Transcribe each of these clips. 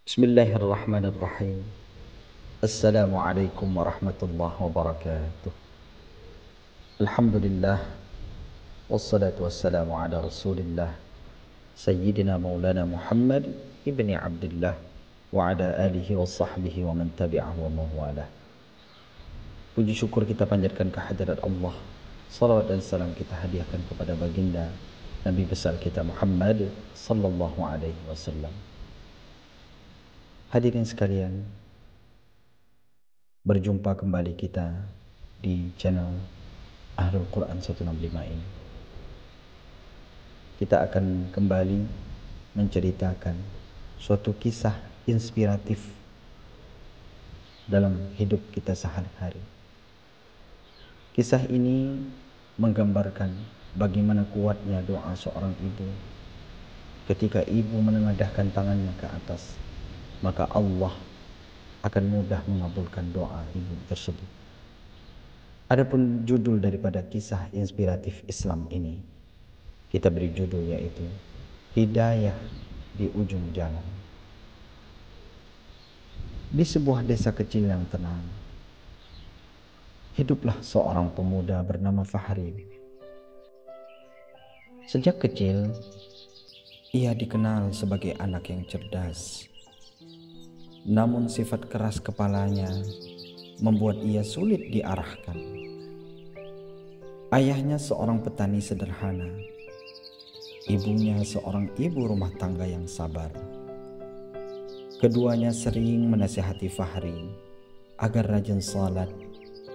Bismillahirrahmanirrahim. Assalamualaikum warahmatullahi wabarakatuh. Alhamdulillah. Wassalatu wassalamu ala rasulillah Sayyidina maulana Muhammad ibni Abdullah wa ala alihi wa sahbihi wa man tabi'ahu wa mawalah. Puji syukur kita panjatkan kehadirat Allah. Salawat dan salam kita hadiahkan kepada baginda Nabi besar kita Muhammad sallallahu alaihi wasallam. Hadirin sekalian, berjumpa kembali kita di channel Ahlul Quran 165 ini. Kita akan kembali menceritakan suatu kisah inspiratif dalam hidup kita sehari-hari. Kisah ini menggambarkan bagaimana kuatnya doa seorang ibu. Ketika ibu menengadahkan tangannya ke atas, maka Allah akan mudah mengabulkan doa ibu tersebut. Adapun judul daripada kisah inspiratif Islam ini, kita beri judul yaitu Hidayah di Ujung Jalan. Di sebuah desa kecil yang tenang, hiduplah seorang pemuda bernama Fahri. Sejak kecil, ia dikenal sebagai anak yang cerdas. Namun sifat keras kepalanya membuat ia sulit diarahkan. Ayahnya seorang petani sederhana. Ibunya seorang ibu rumah tangga yang sabar. Keduanya sering menasihati Fahri agar rajin salat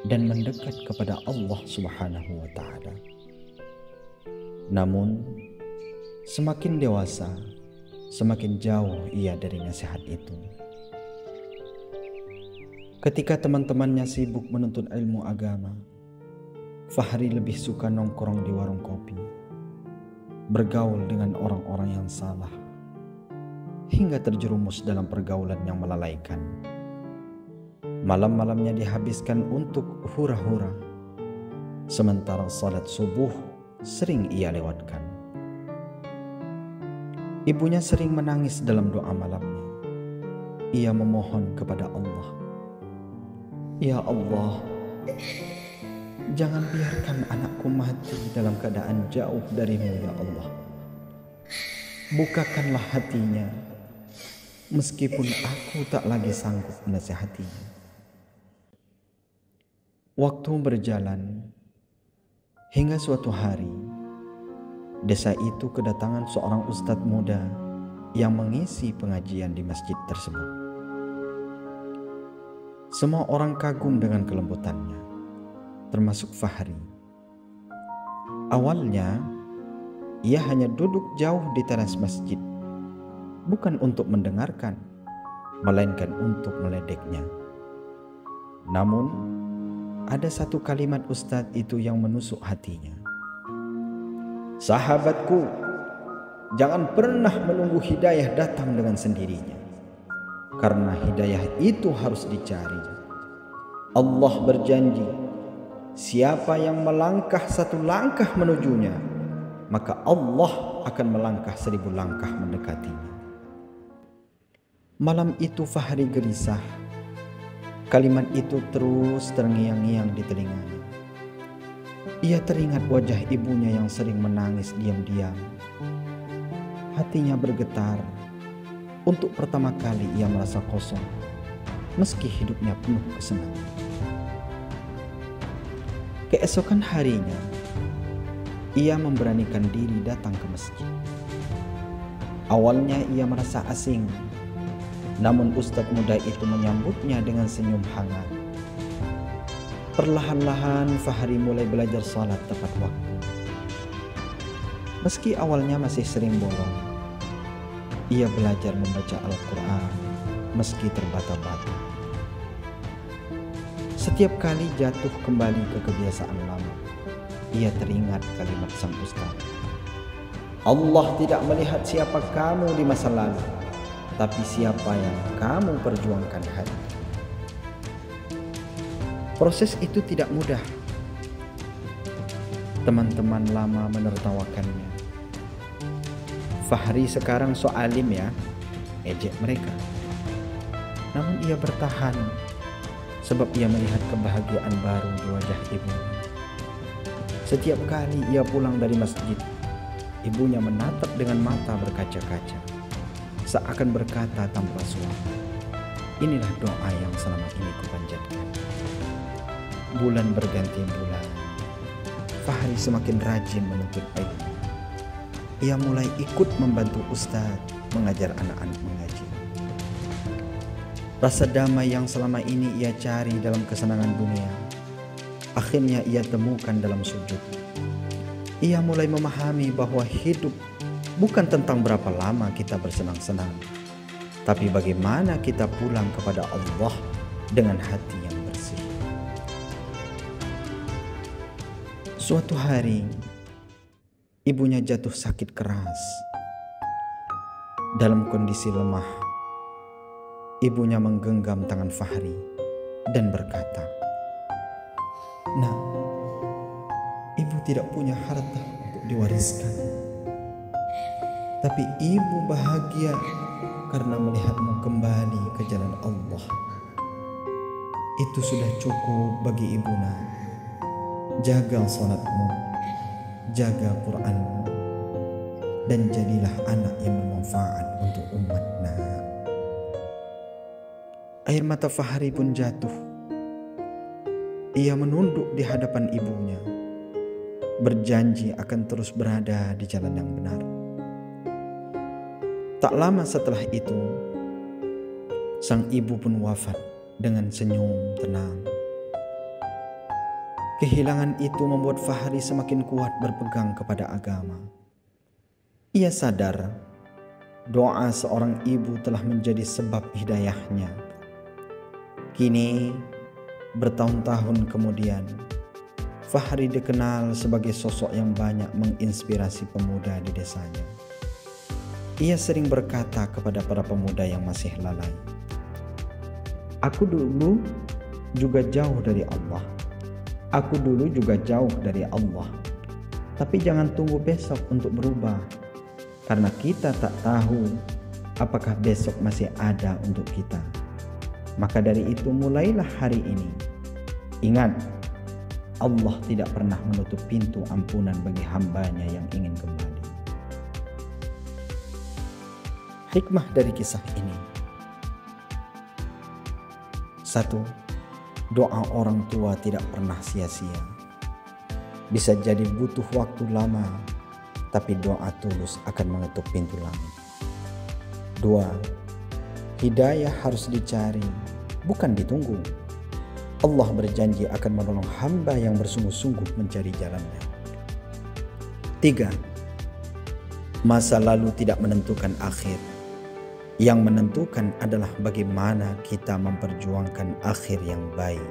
dan mendekat kepada Allah Subhanahu wa Ta'ala. Namun, semakin dewasa, semakin jauh ia dari nasihat itu. Ketika teman-temannya sibuk menuntut ilmu agama, Fahri lebih suka nongkrong di warung kopi, bergaul dengan orang-orang yang salah, hingga terjerumus dalam pergaulan yang melalaikan. Malam-malamnya dihabiskan untuk hura-hura, sementara salat subuh sering ia lewatkan. Ibunya sering menangis dalam doa malamnya. Ia memohon kepada Allah, "Ya Allah, jangan biarkan anakku mati dalam keadaan jauh darimu ya Allah. Bukakanlah hatinya, meskipun aku tak lagi sanggup menasihatinya." Waktu berjalan, hingga suatu hari, desa itu kedatangan seorang ustadz muda yang mengisi pengajian di masjid tersebut. Semua orang kagum dengan kelembutannya, termasuk Fahri. Awalnya, ia hanya duduk jauh di teras masjid, bukan untuk mendengarkan, melainkan untuk meledeknya. Namun, ada satu kalimat ustadz itu yang menusuk hatinya. "Sahabatku, jangan pernah menunggu hidayah datang dengan sendirinya, karena hidayah itu harus dicari. Allah berjanji, siapa yang melangkah satu langkah menujunya, maka Allah akan melangkah 1000 langkah mendekatinya." Malam itu Fahri gelisah. Kalimat itu terus terngiang-ngiang di telinganya. Ia teringat wajah ibunya yang sering menangis diam-diam. Hatinya bergetar. Untuk pertama kali ia merasa kosong, meski hidupnya penuh kesenangan. Keesokan harinya, ia memberanikan diri datang ke masjid. Awalnya ia merasa asing, namun ustadz muda itu menyambutnya dengan senyum hangat. Perlahan-lahan Fahri mulai belajar salat tepat waktu. Meski awalnya masih sering bolong, ia belajar membaca Al-Quran meski terbata-bata. Setiap kali jatuh kembali ke kebiasaan lama, ia teringat kalimat sang ustaz, "Allah tidak melihat siapa kamu di masa lalu, tapi siapa yang kamu perjuangkan hari ini." Proses itu tidak mudah. Teman-teman lama menertawakannya. "Fahri sekarang so alim ya," ejek mereka. namun ia bertahan sebab ia melihat kebahagiaan baru di wajah ibunya. Setiap kali ia pulang dari masjid, ibunya menatap dengan mata berkaca-kaca, seakan berkata tanpa suara, "Inilah doa yang selama ini kupanjatkan." Bulan berganti bulan, Fahri semakin rajin menuntut ilmu. Ia mulai ikut membantu ustadz mengajar anak-anak mengaji. Rasa damai yang selama ini ia cari dalam kesenangan dunia, akhirnya ia temukan dalam sujud. Ia mulai memahami bahwa hidup bukan tentang berapa lama kita bersenang-senang, tapi bagaimana kita pulang kepada Allah dengan hati yang bersih. Suatu hari, ibunya jatuh sakit keras. Dalam kondisi lemah, ibunya menggenggam tangan Fahri dan berkata, "Nak, ibu tidak punya harta untuk diwariskan. Tapi ibu bahagia karena melihatmu kembali ke jalan Allah. Itu sudah cukup bagi ibu, nak. Jaga salatmu, jaga Qur'anmu, dan jadilah anak yang bermanfaat untuk umat, nak." Air mata Fahri pun jatuh. Ia menunduk di hadapan ibunya, berjanji akan terus berada di jalan yang benar. Tak lama setelah itu, sang ibu pun wafat dengan senyum tenang. Kehilangan itu membuat Fahri semakin kuat berpegang kepada agama. Ia sadar doa seorang ibu telah menjadi sebab hidayahnya. Kini, bertahun-tahun kemudian, Fahri dikenal sebagai sosok yang banyak menginspirasi pemuda di desanya. Ia sering berkata kepada para pemuda yang masih lalai, "Aku dulu juga jauh dari Allah. Aku dulu juga jauh dari Allah. Tapi jangan tunggu besok untuk berubah, karena kita tak tahu apakah besok masih ada untuk kita. Maka dari itu mulailah hari ini. Ingat, Allah tidak pernah menutup pintu ampunan bagi hambanya yang ingin kembali." Hikmah dari kisah ini: 1. Doa orang tua tidak pernah sia-sia. Bisa jadi butuh waktu lama, tapi doa tulus akan mengetuk pintu langit. 2. Hidayah harus dicari, bukan ditunggu. Allah berjanji akan menolong hamba yang bersungguh-sungguh mencari jalannya. 3. Masa lalu tidak menentukan akhir. Yang menentukan adalah bagaimana kita memperjuangkan akhir yang baik,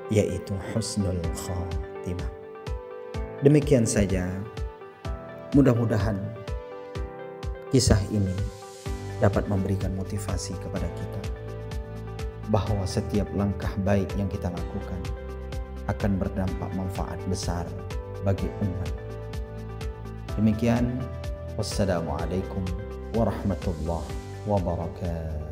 yaitu husnul khatimah. Demikian saja. Mudah-mudahan kisah ini dapat memberikan motivasi kepada kita bahwa setiap langkah baik yang kita lakukan akan berdampak manfaat besar bagi umat. Demikian, wassalamualaikum warahmatullahi wabarakatuh.